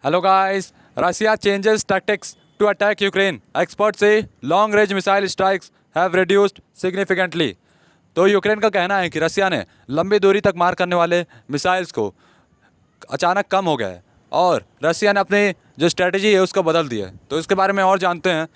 Hello guys, Russia changes tactics to attack Ukraine. Experts say long range missile strikes have reduced significantly. तो Ukraine का कहना है कि रसिया ने लंबी दूरी तक मार करने वाले मिसाइल्स को अचानक कम हो गया है और रसिया ने अपनी जो स्ट्रेटजी है उसको बदल दिया है। तो इसके बारे में और जानते हैं।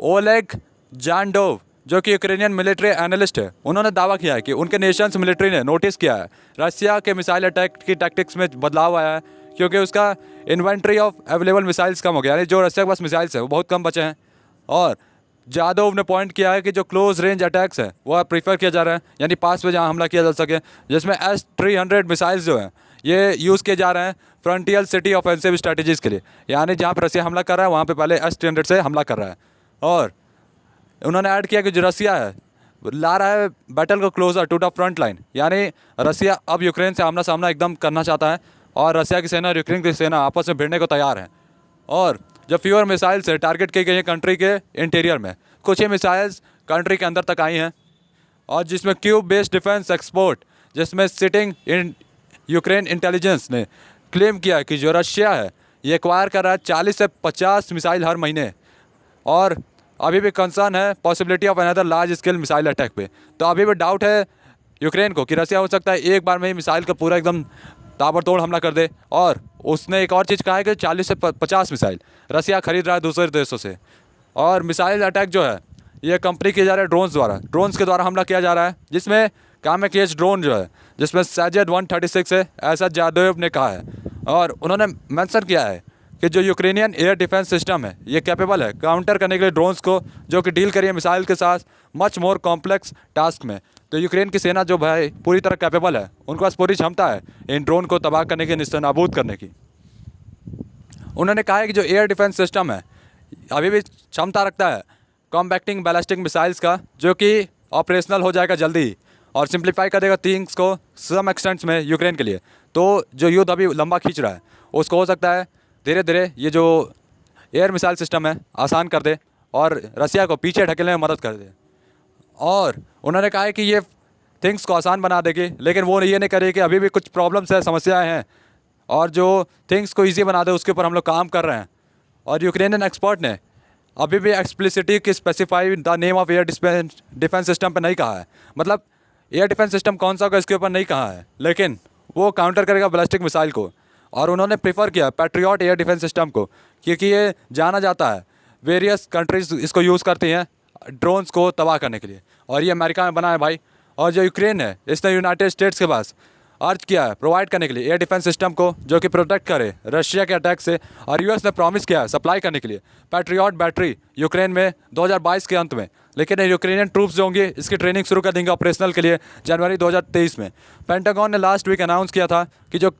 ओलेग जानडोव जो कि यूक्रेनियन मिलिट्री एनालिस्ट है, उन्होंने दावा किया है कि उनके नेशंस मिलिट्री ने नोटिस किया है रसिया के मिसाइल अटैक की टैक्टिक्स में बदलाव आया है, क्योंकि उसका इन्वेंट्री ऑफ अवेलेबल मिसाइल्स कम हो गया, यानी जो रसिया के पास मिसाइल्स है वो बहुत कम बचे हैं। और जादव ने पॉइंट किया है कि जो क्लोज रेंज अटैक्स है वो प्रीफर किया जा रहा है, यानी पास में जहाँ हमला किया जा सके, जिसमें S-300 मिसाइल्स जो हैं ये यूज़ किए जा रहे हैं फ्रंटियर सिटी ऑफेंसिव स्ट्रेटजीज़ के लिए, यानी जहाँ पर रसिया हमला कर रहा है वहाँ पे पहले S-300 से हमला कर रहा है। और उन्होंने ऐड किया कि जो रसिया है ला रहा है बैटल को closer to the front line, यानी रसिया अब यूक्रेन से आमना सामना एकदम करना चाहता है और रसिया की सेना और यूक्रेन की सेना आपस में भिड़ने को तैयार है। और जो फ्यूअर मिसाइल्स है टारगेट की गई है कंट्री के इंटीरियर में, कुछ ही मिसाइल्स कंट्री के अंदर तक आई हैं। और जिसमें क्यूब बेस्ड डिफेंस एक्सपोर्ट, जिसमें सिटिंग इन यूक्रेन इंटेलिजेंस ने क्लेम किया कि जो रशिया है ये एक्वायर कर रहा है 40 से 50 मिसाइल हर महीने, और अभी भी कंसर्न है possibility of another large scale missile attack पे। तो अभी भी डाउट है यूक्रेन को कि रसिया हो सकता है एक बार में ही मिसाइल का पूरा एकदम ताबड़तोड़ हमला कर दे। और उसने एक और चीज़ कहा है कि 40 से 50 मिसाइल रसिया खरीद रहा है दूसरे देशों से। और मिसाइल अटैक जो है ये कंपनी किए जा रहे हैं ड्रोन्स के द्वारा हमला किया जा रहा है, जिसमें कामेकेज ड्रोन जो है जिसमें सैजेड 136 है, ऐसा जादव ने कहा है। और उन्होंने मेंशन किया है कि जो यूक्रेनियन एयर डिफेंस सिस्टम है ये कैपेबल है काउंटर करने के लिए ड्रोन्स को, जो कि डील करिए मिसाइल के साथ मच मोर कॉम्प्लेक्स टास्क में। तो यूक्रेन की सेना जो भाई पूरी तरह कैपेबल है, उनके पास पूरी क्षमता है इन ड्रोन को तबाह करने की, निस्तानाबूद करने की। उन्होंने कहा है कि जो एयर डिफेंस सिस्टम है अभी भी क्षमता रखता है कॉम्बैक्टिंग बैलिस्टिक मिसाइल्स का, जो कि ऑपरेशनल हो जाएगा जल्दी और सिंप्लीफाई कर देगा थिंग्स को सम एक्सटेंट्स में यूक्रेन के लिए। तो जो युद्ध अभी लंबा खींच रहा है उसको हो सकता है धीरे धीरे ये जो एयर मिसाइल सिस्टम है आसान कर दे और रसिया को पीछे ढकेलने में मदद कर दे। और उन्होंने कहा है कि ये थिंग्स को आसान बना देगी, लेकिन वो ये नहीं करेगी कि अभी भी कुछ प्रॉब्लम्स है, समस्याएं हैं, और जो थिंग्स को ईजी बना दे उसके ऊपर हम लोग काम कर रहे हैं। और यूक्रेनियन एक्सपर्ट ने अभी भी एक्सप्लिसिटी की specify the name of air defence system पर नहीं कहा है, मतलब एयर डिफेंस सिस्टम कौन सा होगा इसके ऊपर नहीं कहा है, लेकिन वो काउंटर करेगा बैलिस्टिक मिसाइल को। और उन्होंने प्रेफर किया पैट्रियट एयर डिफेंस सिस्टम को, क्योंकि ये जाना जाता है वेरियस कंट्रीज इसको यूज़ करती हैं ड्रोन्स को तबाह करने के लिए, और ये अमेरिका में बना है भाई। और जो यूक्रेन है इसने यूनाइटेड स्टेट्स के पास अर्ज किया है प्रोवाइड करने के लिए एयर डिफेंस सिस्टम को, जो कि प्रोटेक्ट करे रशिया के अटैक से। और यूएस ने प्रॉमिस किया है सप्लाई करने के लिए पैट्रियट बैटरी यूक्रेन में 2022 के अंत में, लेकिन यूक्रेनियन ट्रूप्स जो होंगे इसकी ट्रेनिंग शुरू कर देंगे ऑपरेशनल के लिए जनवरी 2023 में। पेंटागन ने लास्ट वीक अनाउंस किया था कि जो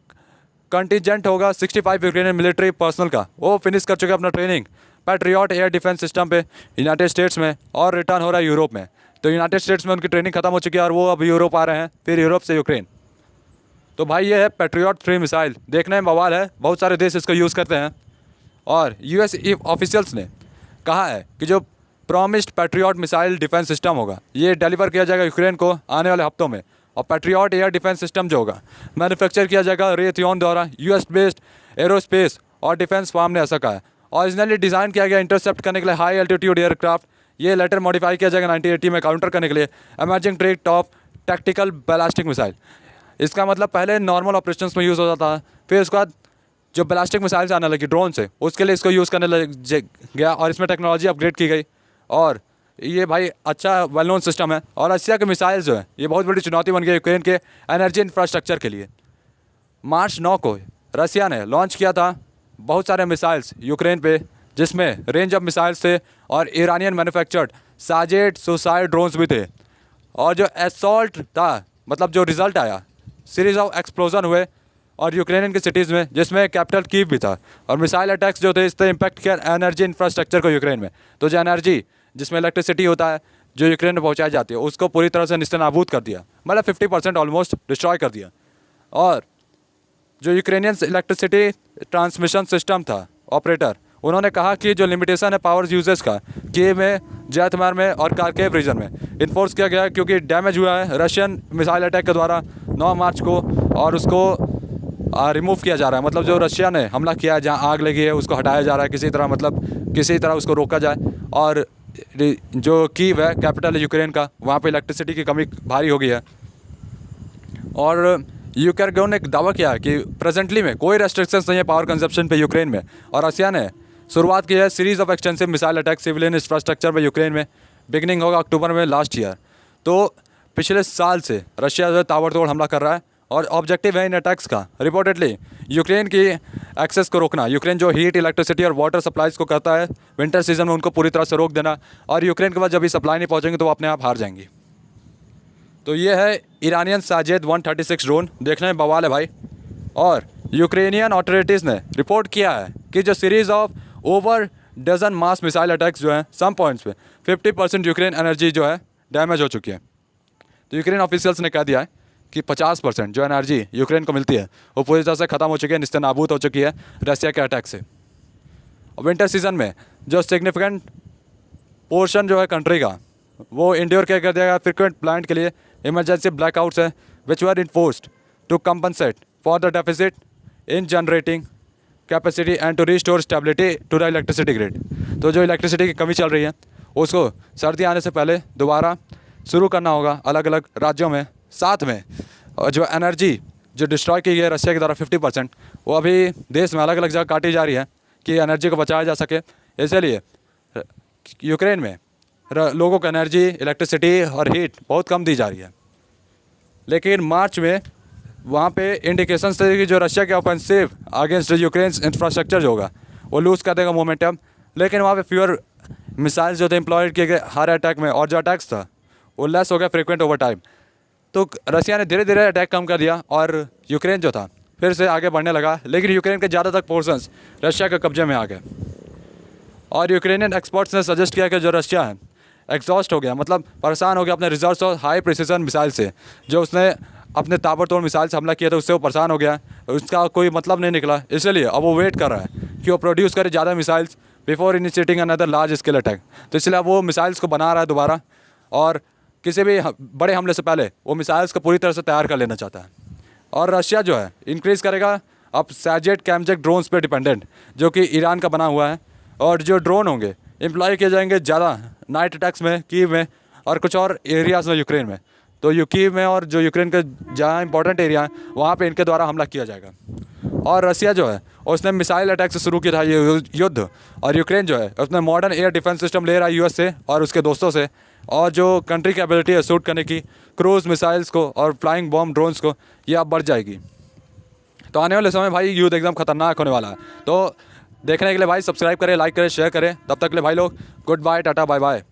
कंटिजेंट होगा 65 यूक्रेनियन मिलिट्री पर्सनल का, वो फिनिश कर चुके अपना training patriot air defence system पे यूनाइटेड स्टेट्स में, और रिटर्न हो रहा है यूरोप में। तो यूनाइटेड स्टेट्स में उनकी ट्रेनिंग खत्म हो चुकी है और वो अब यूरोप आ रहे हैं, फिर यूरोप से यूक्रेन। तो भाई ये है पैट्रियट 3 मिसाइल, देखने में बवाल है, बहुत सारे देश इसको यूज़ करते हैं। और यूएस ऑफिशियल्स ने कहा है कि जो promised patriot missile defence system होगा ये डिलीवर किया जाएगा यूक्रेन को आने वाले हफ्तों में। और पैट्रियट एयर डिफेंस सिस्टम जो होगा मैन्युफैक्चर किया जाएगा रेथियन द्वारा, यूएस बेस्ड एरोस्पेस और डिफेंस फार्म ने ऐसा कहा है। ओरिजिनली डिज़ाइन किया गया इंटरसेप्ट करने के लिए हाई एल्टीट्यूड एयरक्राफ्ट, ये लेटर मॉडिफाई किया जाएगा 1980 में काउंटर करने के लिए emerging trade top tactical ballistic missile. इसका मतलब पहले नॉर्मल ऑपरेशंस में यूज़ होता था, फिर उसके बाद जो बैलिस्टिक मिसाइल्स आने लगी ड्रोन से, उसके लिए इसको यूज़ करने लग गया और इसमें टेक्नोलॉजी अपग्रेड की गई। और ये भाई अच्छा वेल नोन सिस्टम है। और रशिया के मिसाइल्स जो है ये बहुत बड़ी चुनौती बन गई यूक्रेन के एनर्जी इंफ्रास्ट्रक्चर के लिए। मार्च 9 को रशिया ने लॉन्च किया था बहुत सारे मिसाइल्स यूक्रेन पे, जिसमें रेंज ऑफ मिसाइल्स थे और ईरानियन मैन्युफैक्चर्ड साजेड सुसाइड ड्रोन्स भी थे। और जो असॉल्ट था, मतलब जो रिजल्ट आया, सीरीज ऑफ एक्सप्लोजन हुए और यूक्रेनियन की सिटीज़ में, जिसमें कैपिटल कीव भी था। और मिसाइल अटैक्स जो थे इससे इम्पैक्ट किया एनर्जी इंफ्रास्ट्रक्चर को यूक्रेन में। तो जो एनर्जी जिसमें इलेक्ट्रिसिटी होता है जो यूक्रेन में पहुंचाई जाती है उसको पूरी तरह से निस्तानाबूद कर दिया, मतलब 50% ऑलमोस्ट डिस्ट्रॉय कर दिया। और जो यूक्रेनियन इलेक्ट्रिसिटी ट्रांसमिशन सिस्टम था ऑपरेटर, उन्होंने कहा कि जो लिमिटेशन है पावर यूजेस का कीव में, जैतमार में और कार्केव रीजन में इन्फोर्स किया गया, क्योंकि डैमेज हुआ है रशियन मिसाइल अटैक के द्वारा 9 मार्च को, और उसको रिमूव किया जा रहा है, मतलब जो रशिया ने हमला किया है, जहाँ आग लगी है उसको हटाया जा रहा है किसी तरह, मतलब किसी तरह उसको रोका जाए। और जो कीव है कैपिटल है यूक्रेन का, वहाँ पे इलेक्ट्रिसिटी की कमी भारी हो गई है। और यूक्रेन ने एक दावा किया है कि प्रेजेंटली में कोई रेस्ट्रिक्शंस नहीं है पावर कंजप्शन पे यूक्रेन में। और रशिया ने शुरुआत की है series of extensive missile attack civilian infrastructure में यूक्रेन में। बिगनिंग होगा अक्टूबर में लास्ट ईयर। तो पिछले साल से रशिया जो है ताबड़तोड़ हमला कर रहा है और ऑब्जेक्टिव है इन अटैक्स का रिपोर्टेडली यूक्रेन की एक्सेस को रोकना। यूक्रेन जो हीट, इलेक्ट्रिसिटी और वाटर सप्लाईज को करता है विंटर सीजन में, उनको पूरी तरह से रोक देना। और यूक्रेन के पास जब भी सप्लाई नहीं पहुँचेंगे तो वो अपने आप हार जाएंगी। तो ये है ईरानियन साजिद 136 ड्रोन, देखने में बवाल है भाई। और यूक्रेनियन ऑथोरिटीज़ ने रिपोर्ट किया है कि जो series of over dozen mass missile attacks जो हैं सम पॉइंट्स पे 50% यूक्रेन एनर्जी जो है डैमेज हो चुकी है। तो यूक्रेन ऑफिशियल्स ने कह दिया है कि 50% जो एनर्जी यूक्रेन को मिलती है वो पूरी तरह से ख़त्म हो चुकी है, निस्तेनाबूद हो चुकी है रशिया के अटैक से। और विंटर सीजन में जो सिग्निफिकेंट पोर्शन जो है कंट्री का वो इंड्योर क्या कर दिया फ्रिक्वेंट प्लांट के लिए इमरजेंसी ब्लैकआउट्स हैं which were enforced to compensate for the deficit in generating capacity and to restore stability to the electricity grid. तो जो इलेक्ट्रिसिटी की कमी चल रही है उसको सर्दी आने से पहले दोबारा शुरू करना होगा अलग अलग राज्यों में। साथ में और जो एनर्जी जो डिस्ट्रॉय की गई है रशिया के द्वारा 50%, वो अभी देश में अलग अलग जगह काटी जा रही है कि एनर्जी को बचाया जा सके। इसलिए यूक्रेन में लोगों को एनर्जी, इलेक्ट्रिसिटी और हीट बहुत कम दी जा रही है। लेकिन मार्च में वहाँ पे इंडिकेशंस थे कि जो रशिया के ऑफेंसिव अगेंस्ट यूक्रेन इंफ्रास्ट्रक्चर जो होगा वो लूज़ कर देगा मोमेंटम। लेकिन वहाँ पे फ्यूअर मिसाइल्स जो थे एम्प्लॉयड किए गए हर अटैक में, और जो अटैक्स था वो लेस हो गया फ्रिक्वेंट ओवर टाइम। तो रशिया ने धीरे धीरे अटैक कम कर दिया और यूक्रेन जो था फिर से आगे बढ़ने लगा। लेकिन यूक्रेन के ज़्यादातर पोर्शंस रशिया के कब्जे में आ गए। और यूक्रेनियन एक्सपर्ट्स ने सजेस्ट किया कि जो रशिया है एग्जॉस्ट हो गया, मतलब परेशान हो गया अपने रिजर्व्स और हाई प्रिसिजन मिसाइल से। जो उसने अपने ताबड़तोड़ मिसाइल से हमला किया था उससे वो परेशान हो गया, उसका कोई मतलब नहीं निकला। इसलिए अब वो वेट कर रहा है कि वो प्रोड्यूस करे ज़्यादा missiles before initiating another large scale attack. तो इसलिए अब वो मिसाइल्स को बना रहा है दोबारा, और किसी भी बड़े हमले से पहले वो मिसाइल्स को पूरी तरह से तैयार कर लेना चाहता है। और रशिया जो है इंक्रीज़ करेगा अब सैजेट कैमजेट ड्रोन्स पे डिपेंडेंट, जो कि ईरान का बना हुआ है। और जो ड्रोन होंगे एम्प्लॉय किए जाएंगे ज़्यादा नाइट अटैक्स में, कीव में और कुछ और एरियाज़ में यूक्रेन में। तो कीव में और जो यूक्रेन के जहाँ इंपॉर्टेंट एरिया है वहाँ पे इनके द्वारा हमला किया जाएगा। और रशिया जो है उसने मिसाइल अटैक से शुरू किया था ये युद्ध, और यूक्रेन जो है उसने मॉडर्न एयर डिफेंस सिस्टम ले रहा है यूएस से और उसके दोस्तों से। और जो कंट्री की एबिलिटी है शूट करने की क्रूज मिसाइल्स को और फ्लाइंग बॉम्ब ड्रोन्स को, ये अब बढ़ जाएगी। तो आने वाले समय भाई युद्ध एकदम खतरनाक होने वाला है। तो देखने के लिए भाई सब्सक्राइब करें, लाइक करें, शेयर करें। तब तक के लिए भाई लोग good bye, tata bye bye.